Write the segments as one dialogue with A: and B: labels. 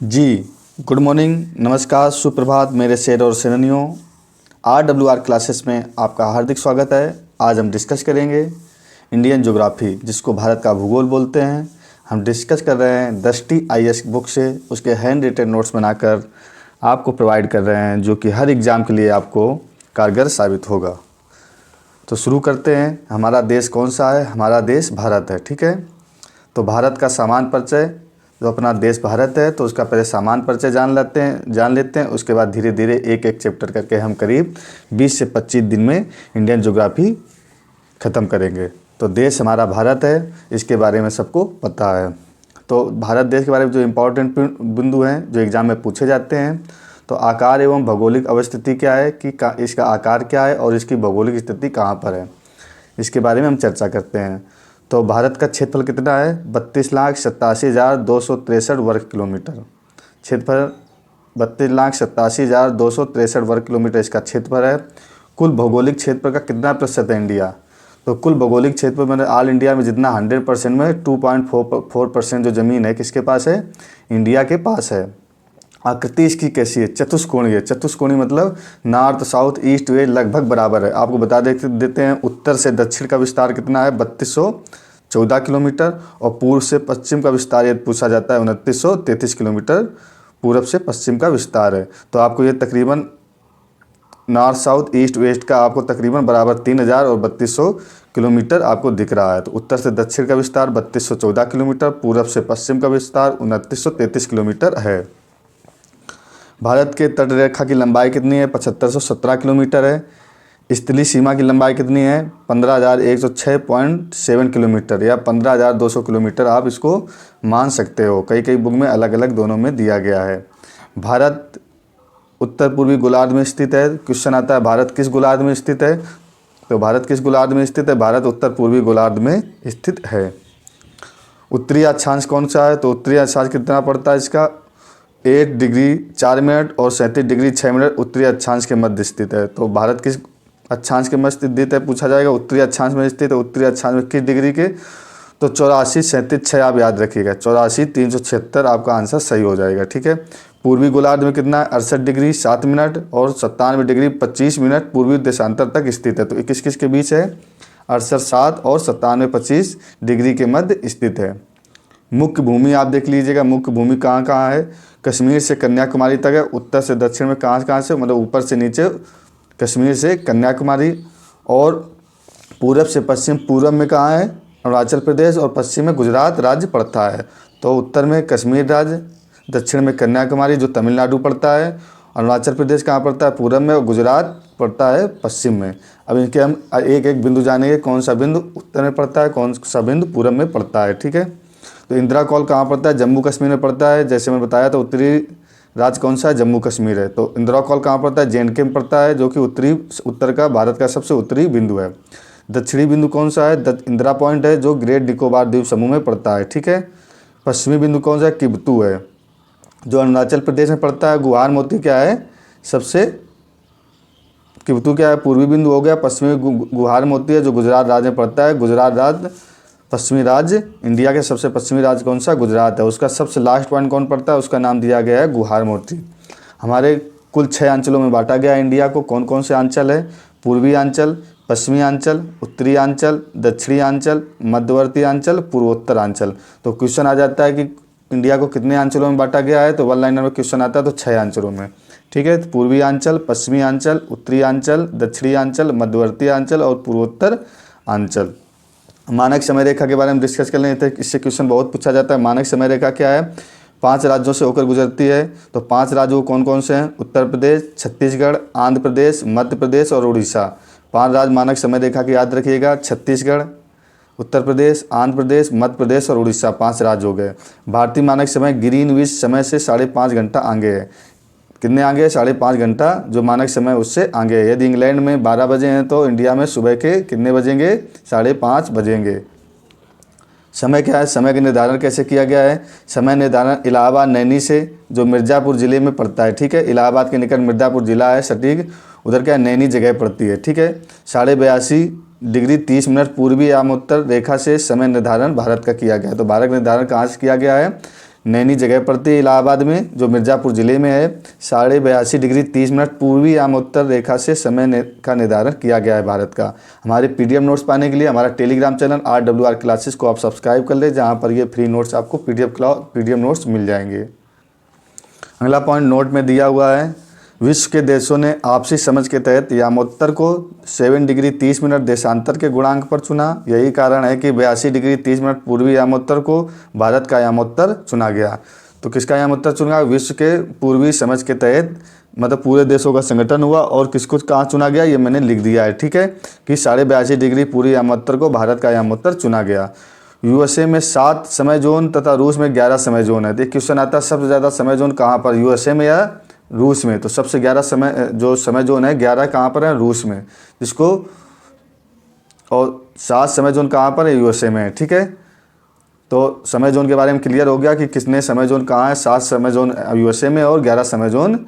A: जी, good morning, नमस्कार, सुप्रभात मेरे शेर और शेरनियों। RWR क्लासेस में आपका हार्दिक स्वागत है। आज हम डिस्कस करेंगे इंडियन ज्योग्राफी, जिसको भारत का भूगोल बोलते हैं। हम डिस्कस कर रहे हैं दृष्टि IAS बुक से, उसके हैंड रिटन नोट्स बनाकर आपको प्रोवाइड कर रहे हैं, जो कि हर एग्ज़ाम के लिए आपको कारगर साबित होगा। तो शुरू करते हैं। हमारा देश कौन सा है? हमारा देश भारत है, ठीक है। तो भारत का सामान्य परिचय, जो अपना देश भारत है तो उसका पहले सामान्य परिचय जान लेते हैं। उसके बाद धीरे धीरे एक एक चैप्टर करके हम करीब 20 से 25 दिन में इंडियन ज्योग्राफी ख़त्म करेंगे। तो देश हमारा भारत है, इसके बारे में सबको पता है। तो भारत देश के बारे में जो इम्पोर्टेंट बिंदु हैं जो एग्ज़ाम में पूछे जाते हैं, तो आकार एवं भौगोलिक अवस्थिति क्या है कि इसका आकार क्या है और इसकी भौगोलिक स्थिति कहाँ पर है, इसके बारे में हम चर्चा करते हैं। तो भारत का क्षेत्रफल कितना है? 32,87,263 वर्ग किलोमीटर। क्षेत्रफल 32,87,263 वर्ग किलोमीटर इसका क्षेत्रफल है। कुल भौगोलिक क्षेत्र का कितना प्रतिशत है इंडिया? तो कुल भौगोलिक क्षेत्र में ऑल इंडिया में जितना 100% में 2.4% जो ज़मीन है किसके पास है? इंडिया के पास है। आकृति इसकी कैसी है? चतुष्कोणीय। चतुष्कोणीय मतलब नॉर्थ साउथ ईस्ट वेस्ट लगभग बराबर है। आपको बता देते हैं उत्तर से दक्षिण का विस्तार कितना है? 3214 किलोमीटर। और पूर्व से पश्चिम का विस्तार यदि पूछा जाता है 2933 किलोमीटर पूर्व से पश्चिम का विस्तार है। तो आपको ये तकरीबन नॉर्थ साउथ ईस्ट वेस्ट का आपको तकरीबन बराबर 3000 और 3200 किलोमीटर आपको दिख रहा है। तो उत्तर से दक्षिण का विस्तार 3214 किलोमीटर, पूर्व से पश्चिम का विस्तार 2933 किलोमीटर है। भारत के तट रेखा की लंबाई कितनी है? 7517 किलोमीटर है। स्थलीय सीमा की लंबाई कितनी है? 15,106.7 किलोमीटर या 15,200 किलोमीटर आप इसको मान सकते हो। कई बुक में अलग अलग दोनों में दिया गया है। भारत उत्तर पूर्वी गोलार्ध में स्थित है। क्वेश्चन आता है भारत किस गोलार्ध में स्थित है? तो भारत किस गोलार्ध में स्थित है? भारत उत्तर पूर्वी गोलार्ध में स्थित है। उत्तरी अक्षांश कौन सा है? तो उत्तरी अक्षांश कितना पड़ता है इसका? 8 डिग्री 4 मिनट और 37 डिग्री 6 मिनट उत्तरी अक्षांश के मध्य स्थित है। तो भारत किस अक्षांश के मध्य स्थित है पूछा जाएगा? उत्तरी अक्षांश में स्थित है। उत्तरी अक्षांश में किस डिग्री के? तो 84 37 6 आप याद रखिएगा। 84 376 आपका आंसर सही हो जाएगा, ठीक है। पूर्वी गोलार्ध में कितना है? 68 डिग्री 7 मिनट और 97 डिग्री 25 मिनट पूर्वी देशांतर तक स्थित है। तो किस के बीच है? 68 7 और 97 25 डिग्री के मध्य स्थित है। मुख्य भूमि आप देख लीजिएगा। मुख्य भूमि कहाँ है? कश्मीर से कन्याकुमारी तक है। उत्तर से दक्षिण में कहाँ से, मतलब ऊपर से नीचे कश्मीर से कन्याकुमारी। और पूरब से पश्चिम, पूरब में कहाँ है? अरुणाचल प्रदेश। और पश्चिम में गुजरात राज्य पड़ता है। तो उत्तर में कश्मीर राज्य, दक्षिण में कन्याकुमारी जो तमिलनाडु पड़ता है, अरुणाचल प्रदेश कहाँ पड़ता है? पूरब में, और गुजरात पड़ता है पश्चिम में। अब इनके हम एक एक बिंदु जानेंगे, कौन सा बिंदु उत्तर में पड़ता है, कौन सा बिंदु पूरब में पड़ता है, ठीक है। तो इंदिरा कॉल कहाँ पड़ता है? जम्मू कश्मीर में पड़ता है। जैसे मैं बताया तो उत्तरी राज्य कौन सा है? जम्मू कश्मीर है। तो इंदिरा कॉल कहाँ पड़ता है? JNK में पड़ता है, जो कि उत्तर का भारत का सबसे उत्तरी बिंदु है। दक्षिणी बिंदु कौन सा है? इंदिरा पॉइंट है, जो ग्रेट निकोबार द्वीप समूह में पड़ता है, ठीक है। पश्चिमी बिंदु कौन सा है? किब्तू है, जो अरुणाचल प्रदेश में पड़ता है। गुहार मोती क्या है? सबसे किब्तू क्या है? पूर्वी बिंदु हो गया। पश्चिमी गुहार मोती है, जो गुजरात राज्य में पड़ता है। गुजरात राज्य पश्चिमी राज्य। इंडिया के सबसे पश्चिमी राज्य कौन सा? गुजरात है। उसका सबसे लास्ट पॉइंट कौन पड़ता है? उसका नाम दिया गया है गुहार मोती। हमारे कुल 6 अंचलों में बांटा गया है इंडिया को। कौन कौन से अंचल है? पूर्वी अंचल, पश्चिमी अंचल, उत्तरी अंचल, दक्षिणी अंचल, मध्यवर्ती अंचल, पूर्वोत्तर अंचल। तो क्वेश्चन आ जाता है कि इंडिया को कितने अंचलों में बांटा गया है? तो 1 लाइनर में क्वेश्चन आता है तो 6 अंचलों में, ठीक है। तो पूर्वी अंचल, पश्चिमी अंचल, उत्तरी अंचल, दक्षिणी अंचल, मध्यवर्ती अंचल और पूर्वोत्तर अंचल। मानक समय रेखा के बारे में डिस्कस कर लेते हैं। इससे क्वेश्चन बहुत पूछा जाता है। मानक समय रेखा क्या है? 5 राज्यों से होकर गुजरती है। तो 5 राज्यों कौन कौन से हैं? उत्तर प्रदेश, छत्तीसगढ़, आंध्र प्रदेश, मध्य प्रदेश और उड़ीसा। 5 राज्य मानक समय रेखा की याद रखिएगा। छत्तीसगढ़, उत्तर प्रदेश, आंध्र प्रदेश, मध्य प्रदेश और उड़ीसा, 5 राज्य हो गए। भारतीय मानक समय ग्रीनविच समय से 5.5 घंटा आगे है। कितने आगे है? 5.5 घंटा जो मानक समय उससे आगे है। यदि इंग्लैंड में 12 बजे हैं तो इंडिया में सुबह के कितने बजेंगे? 5:30 बजेंगे। समय क्या है? समय का निर्धारण कैसे किया गया है? समय निर्धारण इलाहाबाद नैनी से, जो मिर्ज़ापुर ज़िले में पड़ता है, ठीक है। इलाहाबाद के निकट मिर्ज़ापुर ज़िला है सटीक, उधर क्या नैनी जगह पड़ती है, ठीक है। 82.5 डिग्री 30 मिनट पूर्वी याम उत्तर रेखा से समय निर्धारण भारत का किया गया है। तो भारत निर्धारण कहाँ से किया गया है? नैनी जगह पड़ती है इलाहाबाद में, जो मिर्ज़ापुर ज़िले में है। 82.5 डिग्री 30 मिनट पूर्वी याम उत्तर रेखा से समय का निर्धारण किया गया है भारत का। हमारे PDF नोट्स पाने के लिए हमारा टेलीग्राम चैनल RWR क्लासेस को आप सब्सक्राइब कर ले, जहाँ पर ये फ्री नोट्स आपको PDF नोट्स मिल जाएंगे। अगला पॉइंट नोट में दिया हुआ है, विश्व के देशों ने आपसी समझ के तहत यामोत्तर को 7 डिग्री 30 मिनट देशांतर के गुणांक पर चुना। यही कारण है कि 82 डिग्री 30 मिनट पूर्वी यामोत्तर को भारत का यामोत्तर चुना गया। तो किसका यामोत्तर चुना? विश्व के पूर्वी समझ के तहत, मतलब पूरे देशों का संगठन हुआ। और किसको कहाँ चुना गया ये मैंने लिख दिया है, ठीक है, कि 82.5 डिग्री पूर्वी यामोत्तर को भारत का यामोत्तर चुना गया। USA में 7 समय जोन तथा रूस में 11 समय जोन है। देखिए क्वेश्चन आता है सबसे ज़्यादा समय जोन कहाँ पर, USA में या रूस में? तो सबसे 11 समय जोन है 11 कहाँ पर है? रूस में। जिसको और 7 समय जोन कहाँ पर है? USA में है, ठीक है। तो समय जोन के बारे में क्लियर हो गया कि किसने समय जोन कहाँ है। 7 समय जोन USA में और 11 समय जोन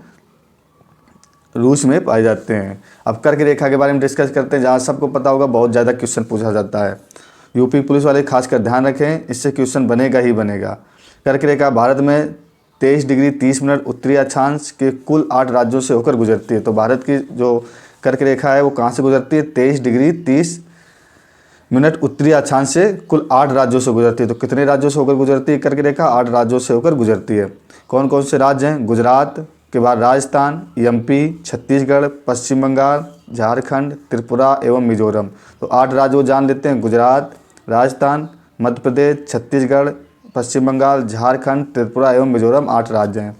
A: रूस में पाए जाते हैं। अब कर्क रेखा के बारे में डिस्कस करते हैं, जहाँ सबको पता होगा बहुत ज़्यादा क्वेश्चन पूछा जाता है। यूपी पुलिस वाले खासकर ध्यान रखें, इससे क्वेश्चन बनेगा ही बनेगा। कर्क रेखा भारत में 23 डिग्री 30 मिनट उत्तरी अक्षांश के कुल 8 राज्यों से होकर गुजरती है। तो भारत की जो कर्क रेखा है वो कहाँ से गुजरती है? 23 डिग्री 30 मिनट उत्तरी अक्षांश से कुल 8 राज्यों से गुजरती है। तो कितने राज्यों से होकर गुजरती है कर्क रेखा? 8 राज्यों से होकर गुजरती है। कौन कौन से राज्य हैं? गुजरात के बाद राजस्थान, MP, छत्तीसगढ़, पश्चिम बंगाल, झारखंड, त्रिपुरा एवं मिजोरम। तो 8 राज्य वो जान लेते हैं, गुजरात, राजस्थान, मध्य प्रदेश, छत्तीसगढ़, पश्चिम बंगाल, झारखंड, त्रिपुरा एवं मिजोरम 8 राज्य हैं।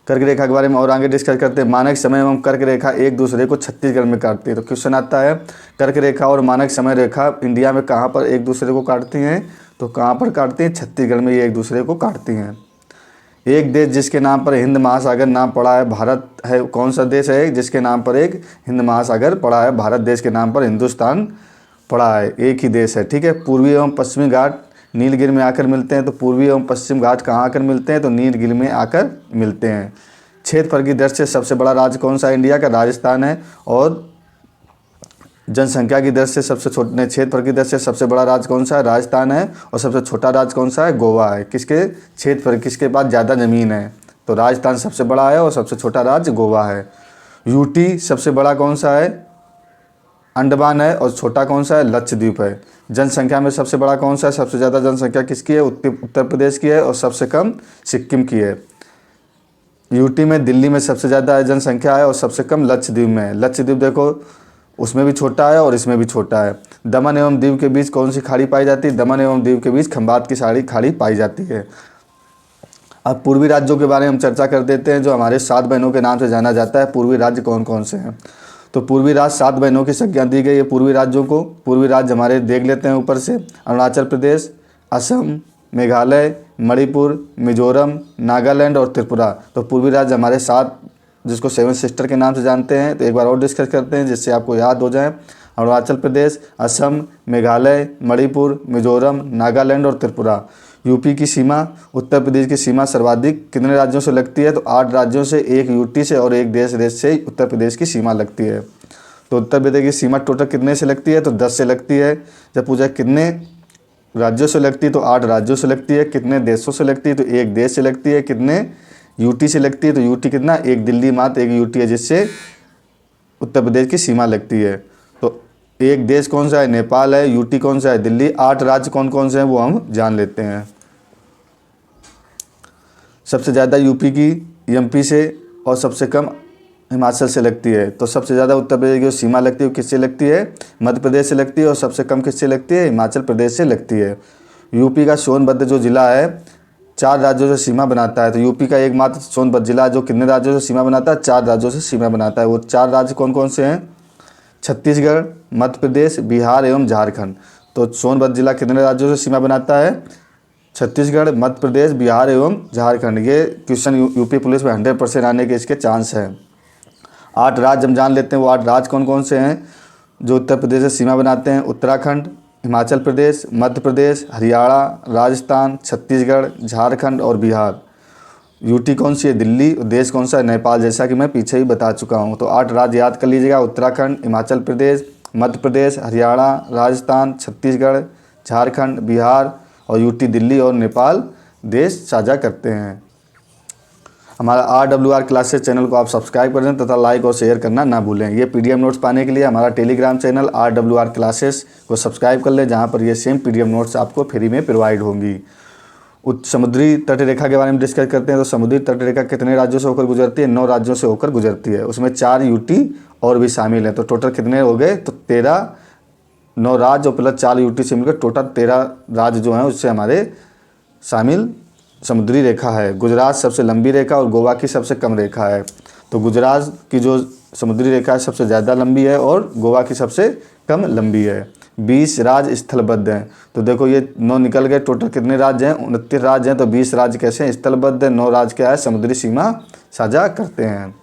A: कर्क रेखा के बारे में और आगे डिस्कस करते हैं। मानक समय एवं कर्क रेखा एक दूसरे को छत्तीसगढ़ में काटती है। तो क्वेश्चन आता है कर्क रेखा और मानक समय रेखा इंडिया में कहाँ पर एक दूसरे को काटती हैं? तो कहाँ पर काटती हैं? छत्तीसगढ़ में ये एक दूसरे को काटती हैं। एक देश जिसके नाम पर हिंद महासागर नाम पड़ा है भारत है। कौन सा देश है जिसके नाम पर एक हिंद महासागर पड़ा है? भारत देश के नाम पर हिंदुस्तान पड़ा है, एक ही देश है, ठीक है। पूर्वी एवं पश्चिमी घाट नीलगिरी में आकर मिलते हैं। तो पूर्वी एवं पश्चिम घाट कहाँ आकर मिलते हैं? तो नीलगिरी में आकर मिलते हैं। क्षेत्रफल की दृष्टि से सबसे बड़ा राज्य कौन सा है इंडिया का? राजस्थान है। और जनसंख्या की दृष्टि से सबसे छोटे क्षेत्रफल की दृष्टि से सबसे बड़ा राज्य कौन सा है? राजस्थान है। और सबसे छोटा राज्य कौन सा है? गोवा है। किसके क्षेत्रफल, किसके पास ज़्यादा ज़मीन है? तो राजस्थान सबसे बड़ा है और सबसे छोटा राज्य गोवा है। यूटी सबसे बड़ा कौन सा है? अंडमान है। और छोटा कौन सा है? लक्षद्वीप है। जनसंख्या में सबसे बड़ा कौन सा है? सबसे ज़्यादा जनसंख्या किसकी है? उत्तर प्रदेश की है। और सबसे कम सिक्किम की है। यूटी में दिल्ली में सबसे ज़्यादा जनसंख्या है और सबसे कम लक्षद्वीप में है। लक्षद्वीप देखो उसमें भी छोटा है और इसमें भी छोटा है। दमन एवं दीव के बीच कौन सी खाड़ी पाई जाती है? दमन एवं दीव के बीच खंबात की खाड़ी पाई जाती है। अब पूर्वी राज्यों के बारे में हम चर्चा कर देते हैं, जो हमारे 7 बहनों के नाम से जाना जाता है। पूर्वी राज्य कौन कौन से हैं? तो पूर्वी राज्य 7 बहनों की संज्ञा दी गई है पूर्वी राज्यों को। पूर्वी राज्य हमारे देख लेते हैं ऊपर से, अरुणाचल प्रदेश, असम, मेघालय, मणिपुर, मिजोरम, नागालैंड और त्रिपुरा। तो पूर्वी राज्य हमारे 7, जिसको 7 सिस्टर के नाम से जानते हैं। तो एक बार और डिस्कस करते हैं जिससे आपको याद हो जाए। अरुणाचल प्रदेश, असम, मेघालय, मणिपुर, मिजोरम, नागालैंड और त्रिपुरा। यूपी की सीमा, उत्तर प्रदेश की सीमा सर्वाधिक कितने राज्यों से लगती है? तो 8 राज्यों से, एक यूटी से और एक देश से उत्तर प्रदेश की सीमा लगती है। तो उत्तर प्रदेश की सीमा टोटल कितने से लगती है? तो 10 से लगती है। जब पूछा कितने राज्यों से लगती है? तो 8 राज्यों से लगती है। कितने देशों से लगती है? तो एक देश से लगती है। कितने यूटी से लगती है? तो यूटी कितना? एक दिल्ली मात्र एक यूटी है जिससे उत्तर प्रदेश की सीमा लगती है। तो एक देश कौन सा है? नेपाल है। यूटी कौन सा है? दिल्ली। 8 राज्य कौन कौन से हैं वो हम जान लेते हैं। सबसे ज़्यादा यूपी की MP से और सबसे कम हिमाचल से लगती है। तो सबसे ज़्यादा उत्तर प्रदेश की सीमा लगती है किससे लगती है? मध्य प्रदेश से लगती है। और सबसे कम किससे लगती है? हिमाचल प्रदेश से लगती है। यूपी का सोनभद्र जो जिला है 4 राज्यों से सीमा बनाता है। तो यूपी का एकमात्र सोनभद्र जिला जो कितने राज्यों से सीमा बनाता है? 4 राज्यों से सीमा बनाता है। वो 4 राज्य कौन कौन से हैं? छत्तीसगढ़, मध्य प्रदेश, बिहार एवं झारखंड। तो सोनभद्र जिला कितने राज्यों से सीमा बनाता है? छत्तीसगढ़, मध्य प्रदेश, बिहार एवं झारखंड। ये क्वेश्चन यूपी पुलिस में 100% आने के इसके चांस हैं। 8 राज्य हम जान लेते हैं। वो 8 राज्य कौन कौन से हैं जो उत्तर प्रदेश से सीमा बनाते हैं? उत्तराखंड, हिमाचल प्रदेश, मध्य प्रदेश, हरियाणा, राजस्थान, छत्तीसगढ़, झारखंड और बिहार। यूटी कौन सी है? दिल्ली। देश कौन सा है? नेपाल, जैसा कि मैं पीछे ही बता चुका हूँ। तो 8 राज्य याद कर लीजिएगा। उत्तराखंड, हिमाचल प्रदेश, मध्य प्रदेश, हरियाणा, राजस्थान, छत्तीसगढ़, झारखंड, बिहार और यूटी दिल्ली और नेपाल देश साझा करते हैं। हमारा RWR क्लासेस चैनल को आप सब्सक्राइब करें तथा लाइक और शेयर करना ना भूलें। ये PDF नोट्स पाने के लिए हमारा टेलीग्राम चैनल RWR क्लासेस को सब्सक्राइब कर लें, जहाँ पर ये सेम PDF नोट्स आपको फ्री में प्रोवाइड होंगी। समुद्री तट रेखा के बारे में डिस्कस करते हैं। तो समुद्री तट रेखा कितने राज्यों से होकर गुजरती है? 9 राज्यों से होकर गुजरती है। उसमें 4 UT और भी शामिल हैं। तो टोटल कितने हो गए? तो 13, 9 राज्य और प्लस 4 UT से मिलकर टोटल 13 राज्य जो हैं उससे हमारे शामिल समुद्री रेखा है। गुजरात सबसे लंबी रेखा और गोवा की सबसे कम रेखा है। तो गुजरात की जो समुद्री रेखा है सबसे ज़्यादा लंबी है और गोवा की सबसे कम लंबी है। 20 राज्य स्थलबद्ध हैं। तो देखो ये 9 निकल गए। टोटल कितने राज्य हैं? 29 राज्य हैं। तो 20 राज्य कैसे हैं? स्थलबद्ध है। 9 राज्य क्या है? समुद्री सीमा साझा करते हैं।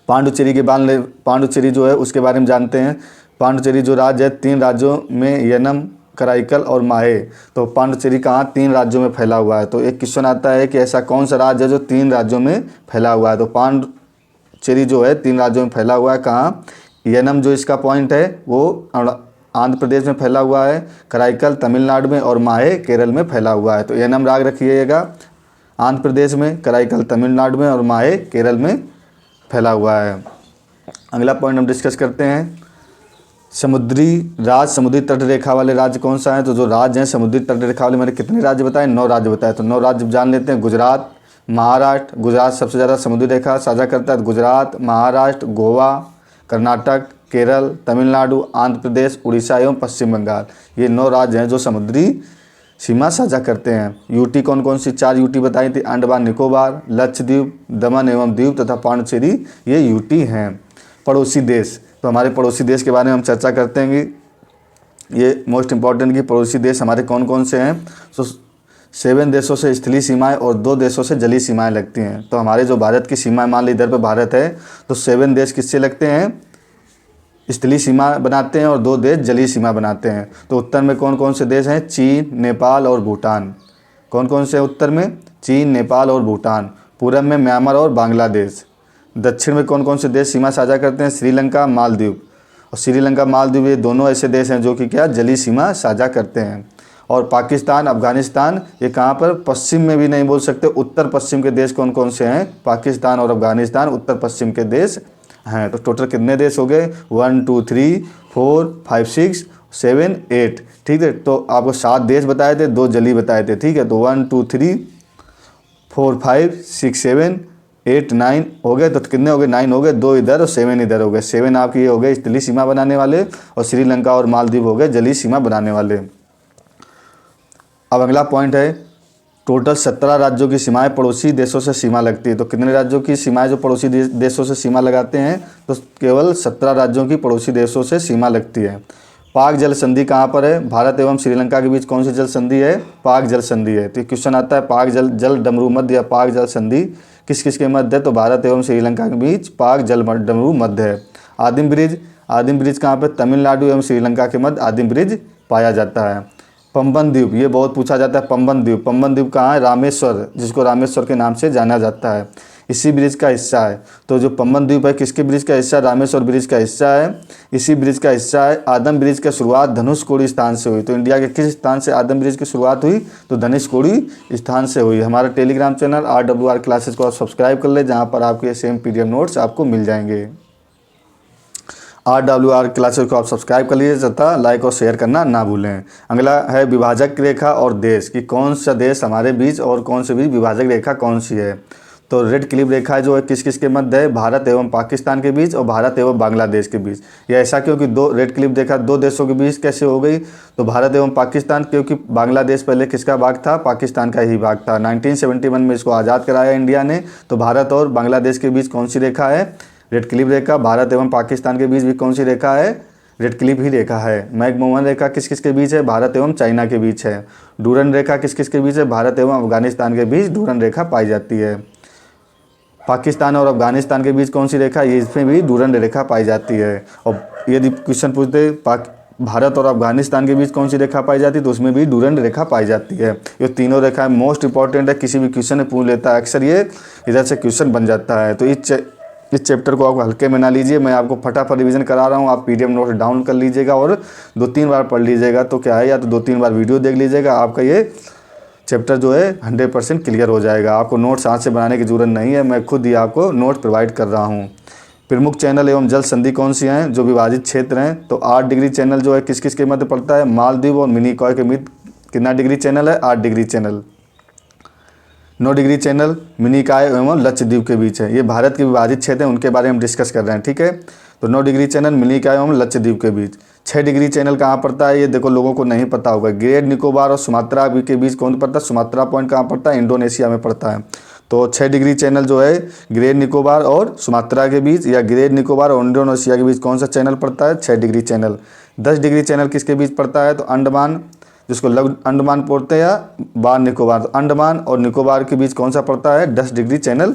A: पांडुचेरी जो है उसके बारे में जानते हैं। पांडुचेरी जो राज्य है 3 राज्यों में येनम, कराईकल और माहे। तो पांडुचेरी कहाँ? 3 राज्यों में फैला हुआ है। तो एक क्वेश्चन आता है कि ऐसा कौन सा राज्य है जो 3 राज्यों में फैला हुआ है? तो पांडुचेरी जो है 3 राज्यों में फैला हुआ है। कहाँ? येनम जो इसका पॉइंट है वो आंध्र प्रदेश में फैला हुआ है, कराईकल तमिलनाडु में और माहे केरल में फैला हुआ है। तो येनम राग रखिएगा आंध्र प्रदेश में, कराईकल तमिलनाडु में और माहे केरल में फैला हुआ है। अगला पॉइंट हम डिस्कस करते हैं। समुद्री तट रेखा वाले राज्य कौन सा है? तो जो राज्य हैं समुद्री तट रेखा वाले, मैंने कितने राज्य बताए? 9 राज्य बताए। तो 9 राज्य जान लेते हैं। गुजरात, महाराष्ट्र, गुजरात सबसे ज़्यादा समुद्री रेखा साझा करता है। गुजरात, महाराष्ट्र, गोवा, कर्नाटक, केरल, तमिलनाडु, आंध्र प्रदेश, उड़ीसा एवं पश्चिम बंगाल, ये 9 राज्य हैं जो समुद्री सीमा साझा करते हैं। यूटी कौन कौन सी? 4 यूटी बताई थी। अंडमान निकोबार, लक्षद्वीप, दमन एवं दीव तथा पांडुचेरी, ये यूटी हैं। पड़ोसी देश, तो हमारे पड़ोसी देश के बारे में हम चर्चा करते हैं कि ये मोस्ट इंपॉर्टेंट कि पड़ोसी देश हमारे कौन कौन से हैं। तो 7 देशों से स्थलीय सीमाएं और 2 देशों से जलीय सीमाएं लगती हैं। तो हमारे जो भारत की सीमाएं, मान ली इधर पे भारत है तो 7 देश किससे लगते हैं? स्थलीय सीमा बनाते हैं और 2 देश जलीय सीमा बनाते हैं। तो उत्तर में कौन कौन से देश हैं? चीन, नेपाल और भूटान। कौन कौन से उत्तर में? चीन, नेपाल और भूटान। पूरब में म्यांमार और बांग्लादेश। दक्षिण में कौन कौन से देश सीमा साझा करते हैं? श्रीलंका, मालदीव। और श्रीलंका, मालदीव ये दोनों ऐसे देश हैं जो कि क्या? जलीय सीमा साझा करते हैं। और पाकिस्तान, अफगानिस्तान, ये कहाँ पर? पश्चिम में भी नहीं बोल सकते, उत्तर पश्चिम के देश कौन कौन से हैं? पाकिस्तान और अफगानिस्तान उत्तर पश्चिम के देश हैं। तो टोटल कितने देश हो गए? 1 2 3 4 5 6 7 8। ठीक है, तो आपको 7 देश बताए थे, 2 जलीय बताए थे। ठीक है, तो 1 2 3 4 5 6 7 8 9 हो गए। तो कितने हो गए? 9 हो गए। 2 इधर और 7 इधर हो गए। 7 आपके ये हो गए स्थलीय सीमा बनाने वाले और श्रीलंका और मालदीव हो गए जलीय सीमा बनाने वाले। अब अगला पॉइंट है, टोटल 17 राज्यों की सीमाएं पड़ोसी देशों से सीमा लगती है। तो कितने राज्यों की सीमाएं जो पड़ोसी देशों से सीमा लगाते हैं? तो केवल 17 राज्यों की पड़ोसी देशों से सीमा लगती है। पाक जल संधि कहाँ पर है? भारत एवं श्रीलंका के बीच कौन सी जल संधि है? पाक जल संधि है। तो क्वेश्चन आता है पाक जल डमरू मध्य या पाक जल संधि किस किस के मध्य है? तो भारत एवं श्रीलंका के बीच पाक जल डमरू मध्य है। आदिम ब्रिज कहाँ पर? तमिलनाडु एवं श्रीलंका के मध्य आदिम ब्रिज पाया जाता है। पंबन द्वीप, ये बहुत पूछा जाता है। पंबन द्वीप कहाँ है? रामेश्वर, जिसको रामेश्वर के नाम से जाना जाता है, इसी ब्रिज का हिस्सा है। तो जो पंबन द्वीप है किसके ब्रिज का हिस्सा? रामेश्वर ब्रिज का हिस्सा है। इसी ब्रिज का हिस्सा है। आदम ब्रिज की शुरुआत धनुषकोडी स्थान से हुई। तो इंडिया के किस स्थान से आदम ब्रिज की शुरुआत हुई? तो धनुषकोडी स्थान से हुई। हमारा टेलीग्राम चैनल RWR क्लासेस को आप सब्सक्राइब कर ले, जहाँ पर आपके सेम PDF नोट्स आपको मिल जाएंगे। RWR क्लासेस को आप सब्सक्राइब कर लीजिए तथा लाइक और शेयर करना ना भूलें। अगला है विभाजक रेखा और देश, कि कौन सा देश हमारे बीच और कौन से बीच विभाजक रेखा कौन सी है। तो रेड क्लिप रेखा जो है किस किस के मध्य है? भारत एवं पाकिस्तान के बीच और भारत एवं बांग्लादेश के बीच। यह ऐसा क्योंकि 2 रेड क्लिप रेखा 2 देशों के बीच कैसे हो गई? तो भारत एवं पाकिस्तान, क्योंकि बांग्लादेश पहले किसका भाग था? पाकिस्तान का ही भाग था। 1971 में इसको आज़ाद कराया इंडिया ने। तो भारत और बांग्लादेश के बीच कौन सी रेखा है? रेड क्लिप रेखा। भारत एवं पाकिस्तान के बीच भी कौन सी रेखा है? रेड क्लिप ही रेखा है। मैकमोहन रेखा किस किस के बीच है? भारत एवं चाइना के बीच है। डूरन रेखा किस किस के बीच है? भारत एवं अफगानिस्तान के बीच डूरन रेखा पाई जाती है। पाकिस्तान और अफगानिस्तान के बीच कौन सी रेखा? ये इसमें भी डूरन रेखा पाई जाती है। और यदि क्वेश्चन पूछते भारत और अफगानिस्तान के बीच कौन सी रेखा पाई जाती है, तो उसमें भी डूरन रेखा पाई जाती है। ये तीनों रेखाएं मोस्ट इंपॉर्टेंट है, किसी भी क्वेश्चन में पूछ लेता है, अक्सर ये इधर से क्वेश्चन बन जाता है। तो इस चैप्टर को आप हल्के में ना लीजिए, मैं आपको फटाफट रिवीजन करा रहा हूँ। आप PDF नोट डाउन कर लीजिएगा और 2-3 बार पढ़ लीजिएगा। तो क्या है, या तो 2-3 बार वीडियो देख लीजिएगा, आपका ये चैप्टर जो है 100% क्लियर हो जाएगा। आपको नोट्स हाथ से बनाने की ज़रूरत नहीं है, मैं खुद ही आपको नोट प्रोवाइड कर रहा हूँ। प्रमुख चैनल एवं जल संधि कौन सी हैं जो विभाजित क्षेत्र हैं? तो 8 डिग्री चैनल जो है किस किस के मध्य पड़ता है? मालदीव और मिनिकॉय के मध्य कितना डिग्री चैनल है? 8 degree channel. 9 degree channel Minicoy एवं लक्षद्वीप के बीच है। ये भारत के विभाजित क्षेत्र हैं, उनके बारे में हम डिस्कस कर रहे हैं, ठीक है। तो 9 डिग्री चैनल मिनिकॉय एवं लक्षद्वीप के बीच। 6 डिग्री चैनल कहाँ पड़ता है? ये देखो लोगों को नहीं पता होगा। ग्रेट निकोबार और सुमात्रा के बीच कौन पड़ता है? सुमात्रा पॉइंट कहाँ पड़ता है? इंडोनेशिया में पड़ता है। तो 6 डिग्री चैनल जो है ग्रेट निकोबार और सुमात्रा के बीच या ग्रेट निकोबार और इंडोनेशिया के बीच कौन सा चैनल पड़ता है? 6 डिग्री चैनल। 10 डिग्री चैनल किसके बीच पड़ता है? तो अंडमान, जिसको लघु अंडमान बोलते हैं, या बार निकोबार। तो अंडमान और निकोबार के बीच कौन सा पड़ता है? 10 डिग्री चैनल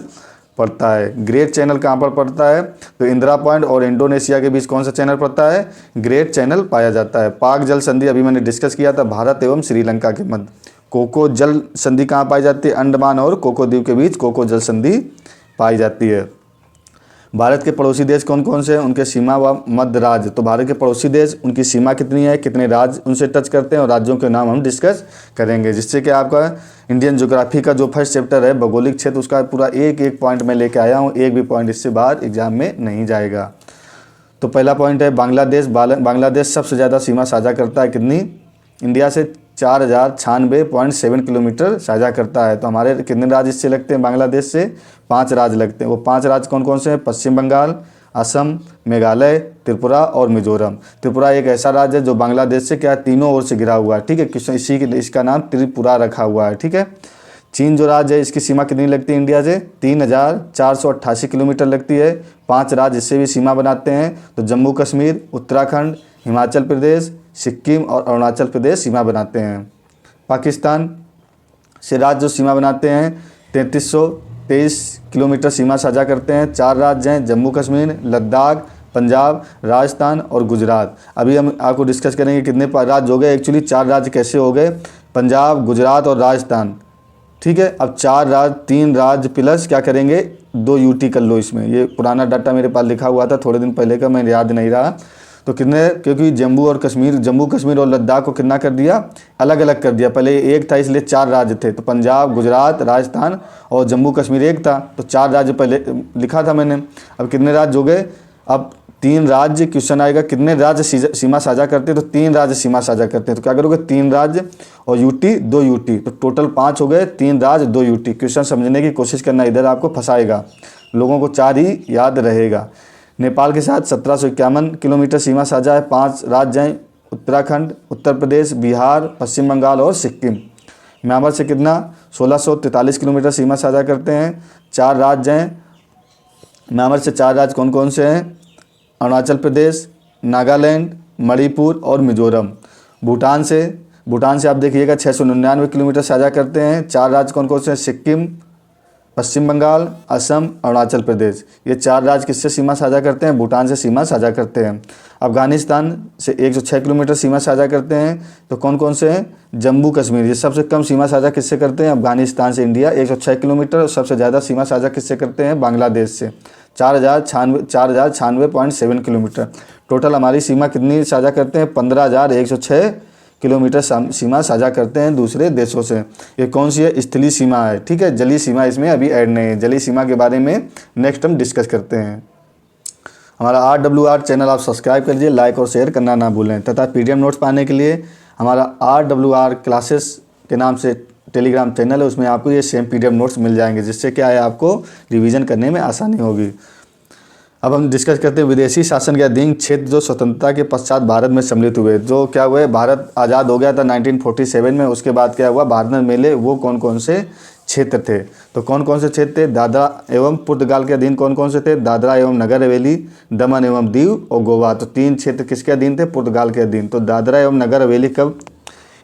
A: पड़ता है। ग्रेट चैनल कहाँ पर पड़ता है? तो इंदिरा पॉइंट और इंडोनेशिया के बीच कौन सा चैनल पड़ता है? ग्रेट चैनल पाया जाता है। पाक जल संधि अभी मैंने डिस्कस किया था, भारत एवं श्रीलंका के मध्य। कोको जल संधि कहाँ पाई जाती है? अंडमान और कोको द्वीप के बीच कोको जल संधि पाई जाती है। भारत के पड़ोसी देश कौन कौन से हैं? उनके सीमा व मध्य राज्य। तो भारत के पड़ोसी देश, उनकी सीमा कितनी है, कितने राज्य उनसे टच करते हैं, और राज्यों के नाम हम डिस्कस करेंगे, जिससे कि आपका इंडियन ज्योग्राफी का जो फर्स्ट चैप्टर है भौगोलिक क्षेत्र, उसका पूरा एक एक पॉइंट मैं लेके आया हूँ। एक भी पॉइंट इससे बाहर एग्जाम में नहीं जाएगा। तो पहला पॉइंट है बांग्लादेश। बांग्लादेश सबसे ज़्यादा सीमा साझा करता है कितनी? इंडिया से 4096.7 किलोमीटर साझा करता है। तो हमारे कितने राज्य इससे लगते हैं? बांग्लादेश से 5 राज्य लगते हैं। वो 5 राज्य कौन कौन से हैं? पश्चिम बंगाल, असम, मेघालय, त्रिपुरा और मिजोरम। त्रिपुरा एक ऐसा राज्य है जो बांग्लादेश से क्या तीनों ओर से घिरा हुआ है, ठीक है। इसी के इसका नाम त्रिपुरा रखा हुआ है, ठीक है। चीन जो राज्य है इसकी सीमा कितनी लगती है इंडिया से? 3488 किलोमीटर लगती है। 5 राज्य इससे भी सीमा बनाते हैं, तो जम्मू कश्मीर, उत्तराखंड, हिमाचल प्रदेश, सिक्किम और अरुणाचल प्रदेश सीमा बनाते हैं। पाकिस्तान से राज्य जो सीमा बनाते हैं 3323 किलोमीटर सीमा साझा करते हैं। 4 राज्य हैं, जम्मू कश्मीर, लद्दाख, पंजाब, राजस्थान और गुजरात। अभी हम आपको डिस्कस करेंगे कितने राज्य हो गए। एक्चुअली 4 राज्य कैसे हो गए? पंजाब, गुजरात और राजस्थान, ठीक है। अब 4 राज्य, 3 राज्य प्लस क्या करेंगे? 2 यूटी कर लो इसमें। ये पुराना डाटा मेरे पास लिखा हुआ था थोड़े दिन पहले का, मैं याद नहीं रहा। तो कितने, क्योंकि जम्मू कश्मीर और लद्दाख को कितना कर दिया? अलग अलग कर दिया। पहले एक था इसलिए 4 राज्य थे, तो पंजाब, गुजरात, राजस्थान और जम्मू कश्मीर एक था, तो 4 राज्य पहले लिखा था मैंने। अब कितने राज्य हो गए? अब 3 राज्य। क्वेश्चन आएगा कितने राज्य सीमा साझा करते हैं? तो 3 राज्य सीमा साझा करते हैं। तो क्या करोगे? 3 राज्य और यूटी 2 यूटी, तो टोटल 5 हो गए। 3 राज्य 2 यूटी। क्वेश्चन समझने की कोशिश करना, इधर आपको फंसाएगा, लोगों को 4 ही याद रहेगा। नेपाल के साथ 1751 किलोमीटर सीमा साझा है। 5 राज्य हैं, उत्तराखंड, उत्तर प्रदेश, बिहार, पश्चिम बंगाल और सिक्किम। म्यांमार से कितना? 1643 किलोमीटर सीमा साझा करते हैं। 4 राज्य हैं म्यांमार से। 4 राज्य कौन कौन से हैं? अरुणाचल प्रदेश, नागालैंड, मणिपुर और मिजोरम। भूटान से आप देखिएगा 699 किलोमीटर साझा करते हैं। 4 राज्य कौन कौन से हैं? सिक्किम, पश्चिम बंगाल, असम, अरुणाचल प्रदेश। ये 4 राज्य किससे सीमा साझा करते हैं? भूटान से सीमा साझा करते हैं। अफगानिस्तान से 106 किलोमीटर सीमा साझा करते हैं। तो कौन कौन से हैं? जम्मू कश्मीर। ये सबसे कम सीमा साझा किससे करते हैं? अफगानिस्तान से इंडिया 106 किलोमीटर। और सबसे ज़्यादा सीमा साझा किससे करते हैं? बांग्लादेश से 4096.7 किलोमीटर। टोटल हमारी सीमा कितनी साझा करते हैं? 15,106 किलोमीटर सीमा साझा करते हैं दूसरे देशों से। ये कौन सी है? स्थलीय सीमा है, ठीक है। जलीय सीमा इसमें अभी ऐड नहीं है। जलीय सीमा के बारे में नेक्स्ट हम डिस्कस करते हैं। हमारा RWR चैनल आप सब्सक्राइब कर लीजिए, लाइक और शेयर करना ना भूलें। तथा PDF नोट्स पाने के लिए हमारा RWR क्लासेस के नाम से टेलीग्राम चैनल है, उसमें आपको ये सेम PDF नोट्स मिल जाएंगे, जिससे क्या है आपको रिवीजन करने में आसानी होगी। अब हम डिस्कस करते हैं विदेशी शासन के अधीन क्षेत्र जो स्वतंत्रता के पश्चात भारत में सम्मिलित हुए। जो क्या हुए? भारत आज़ाद हो गया था 1947 में। उसके बाद क्या हुआ? भारत में मिले वो कौन कौन से क्षेत्र थे? तो कौन कौन से क्षेत्र थे? दादरा एवं पुर्तगाल के अधीन कौन कौन से थे? दादरा एवं नगर हवेली, दमन एवं दीव और गोवा। तो 3 क्षेत्र किसके अधीन थे? पुर्तगाल के अधीन। तो दादरा एवं नगर हवेली कब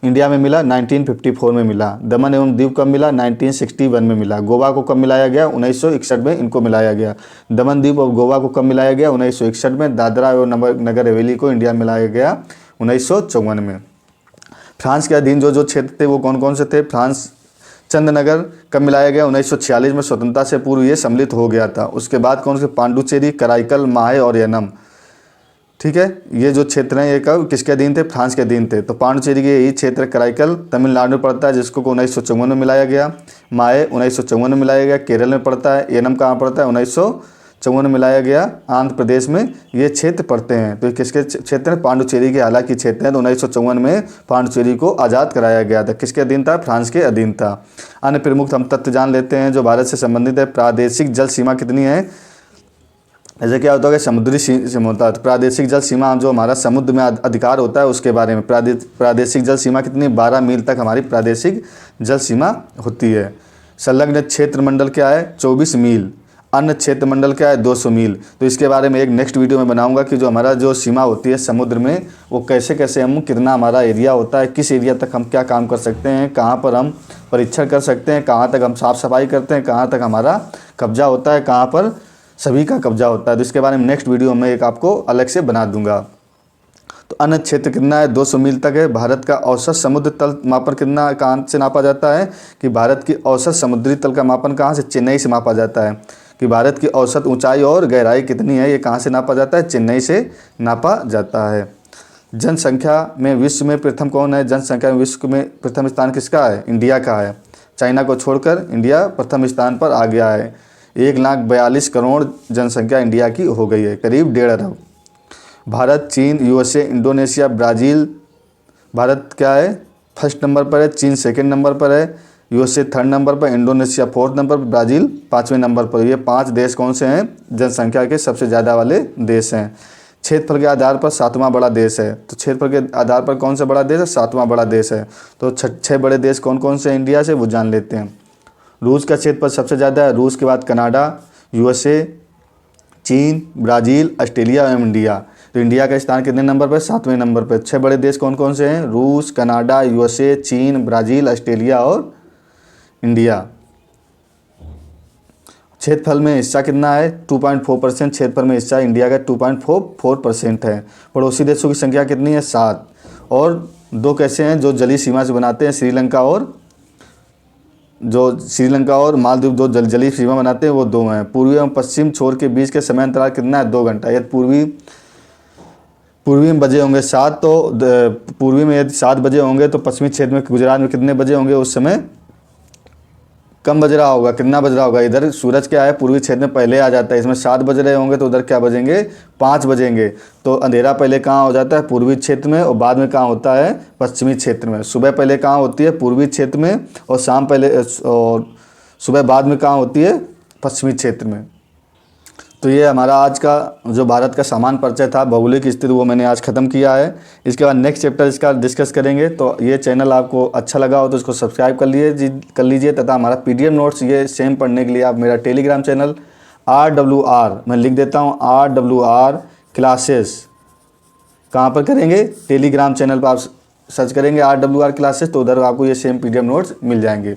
A: इंडिया में मिला? 1954 में मिला। दमन एवं दीव कब मिला? 1961 में मिला। गोवा को कब मिलाया गया? 1961 में इनको मिलाया गया। दमन दीव और गोवा को कब मिलाया गया? 1961 में। दादरा एवं नगर हवेली को इंडिया में मिलाया गया 1954 में। फ्रांस के अधीन जो क्षेत्र थे वो कौन कौन से थे? फ्रांस चंदनगर कब मिलाया गया? 1946 में। स्वतंत्रता से पूर्व ये सम्मिलित हो गया था। उसके बाद कौन से? पांडुचेरी, कराईकल, माहे और यनम। ठीक है। ये जो क्षेत्र हैं ये कब किसके अधीन थे? फ्रांस के अधीन थे। तो पांडुचेरी के यही क्षेत्र कराईकल तमिलनाडु में पड़ता है, जिसको 1954 में मिलाया गया। माए 1954 में मिलाया गया, केरल में पड़ता है। एनम कहाँ पड़ता है? 1954 में मिलाया गया, आंध्र प्रदेश में ये क्षेत्र पड़ते हैं। तो ये किसके क्षेत्र हैं? पांडुचेरी के हालांकि क्षेत्र हैं। तो 1954 में पांडुचेरी को आज़ाद कराया गया था। किसके अधीन था? फ्रांस के अधीन था। अन्य प्रमुख हम तथ्य जान लेते हैं जो भारत से संबंधित है। प्रादेशिक जल सीमा कितनी है? ऐसे क्या होता है कि समुद्री सीमा होता है। प्रादेशिक जल सीमा जो हमारा समुद्र में अधिकार होता है उसके बारे में। प्रादेशिक जल सीमा कितनी? 12 मील तक हमारी प्रादेशिक जल सीमा होती है। संलग्न क्षेत्र मंडल क्या है? 24 मील। अन्य क्षेत्र मंडल क्या है? 200 मील। तो इसके बारे में एक नेक्स्ट वीडियो में बनाऊंगा कि जो हमारा जो सीमा होती है समुद्र में वो कैसे कैसे हम कितना हमारा एरिया होता है, किस एरिया तक हम क्या काम कर सकते हैं, कहाँ पर हम परीक्षण कर सकते हैं, कहाँ तक हम साफ़ सफाई करते हैं, कहाँ तक हमारा कब्जा होता है, कहाँ पर सभी का कब्जा होता है। तो इसके बारे में नेक्स्ट वीडियो में एक आपको अलग से बना दूंगा। तो अन्य क्षेत्र कितना है? 200 मील तक है। भारत का औसत समुद्र तल मापन कितना कहाँ से नापा जाता है? कि भारत की औसत समुद्री तल का मापन कहाँ से? चेन्नई से मापा जाता है। कि भारत की औसत ऊंचाई और गहराई कितनी है, ये कहाँ से नापा जाता है? चेन्नई से नापा जाता है। जनसंख्या में विश्व में प्रथम कौन है? जनसंख्या में विश्व में प्रथम स्थान किसका है? इंडिया का है। चाइना को छोड़कर इंडिया प्रथम स्थान पर आ गया है। 1,42 करोड़ जनसंख्या इंडिया की हो गई है, करीब 1.5 अरब। भारत, चीन, यूएसए, इंडोनेशिया, ब्राज़ील। भारत क्या है? फर्स्ट नंबर पर है, चीन सेकंड नंबर पर है, यूएसए थर्ड नंबर पर, इंडोनेशिया फोर्थ नंबर पर, ब्राज़ील 5वें नंबर पर। ये 5 देश कौन से हैं? जनसंख्या के सबसे ज़्यादा वाले देश हैं। क्षेत्रफल के आधार पर 7वां बड़ा देश है। तो क्षेत्रफल के आधार पर कौन सा बड़ा देश है? 7वां बड़ा देश है। तो 6 बड़े देश कौन कौन से हैं इंडिया से, वो जान लेते हैं। रूस का क्षेत्रफल सबसे ज़्यादा है। रूस के बाद कनाडा, यूएसए, चीन, ब्राज़ील, ऑस्ट्रेलिया एवं इंडिया। तो इंडिया का स्थान कितने नंबर पर? 7वें नंबर पर। 6 बड़े देश कौन कौन से हैं? रूस, कनाडा, यूएसए, चीन, ब्राज़ील, ऑस्ट्रेलिया और इंडिया। क्षेत्रफल में हिस्सा कितना है? 2.4% क्षेत्रफल में हिस्सा इंडिया का 2.44% है। पड़ोसी देशों की संख्या कितनी है? 7। और 2 कैसे हैं जो जलीय सीमा से बनाते हैं? श्रीलंका और मालदीव जो जलीय सीमा बनाते हैं वो 2 हैं। पूर्वी एवं पश्चिम छोर के बीच के समय अंतराल कितना है? 2 घंटा। यदि पूर्वी में बजे होंगे 7, तो पूर्वी में यदि 7 बजे होंगे तो पश्चिमी क्षेत्र में गुजरात में कितने बजे होंगे? उस समय कम बज रहा होगा। कितना बज रहा होगा? इधर सूरज क्या है? पूर्वी क्षेत्र में पहले आ जाता है। इसमें 7 बज रहे होंगे तो उधर क्या बजेंगे? 5 बजेंगे। तो अंधेरा पहले कहाँ हो जाता है? पूर्वी क्षेत्र में, और बाद में कहाँ होता है? पश्चिमी क्षेत्र में। सुबह पहले कहाँ होती है? पूर्वी क्षेत्र में, और शाम पहले और सुबह बाद में कहाँ होती है? पश्चिमी क्षेत्र में। तो ये हमारा आज का जो भारत का सामान्य परिचय था, भौगोलिक स्थिति, वो मैंने आज ख़त्म किया है। इसके बाद नेक्स्ट चैप्टर इसका डिस्कस करेंगे। तो ये चैनल आपको अच्छा लगा हो तो इसको सब्सक्राइब कर लीजिए तथा हमारा PDF नोट्स ये सेम पढ़ने के लिए आप मेरा टेलीग्राम चैनल RWR, मैं लिख देता हूँ RWR क्लासेस, कहाँ पर करेंगे? टेलीग्राम चैनल पर आप सर्च करेंगे RWR क्लासेस, तो उधर आपको ये सेम PDF नोट्स मिल जाएंगे।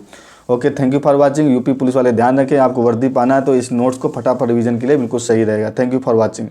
A: Okay, thank you for watching. UP police वाले ध्यान रखें, आपको वर्दी पाना है तो इस नोट्स को फटाफट रिवीजन के लिए बिल्कुल सही रहेगा। Thank you for watching.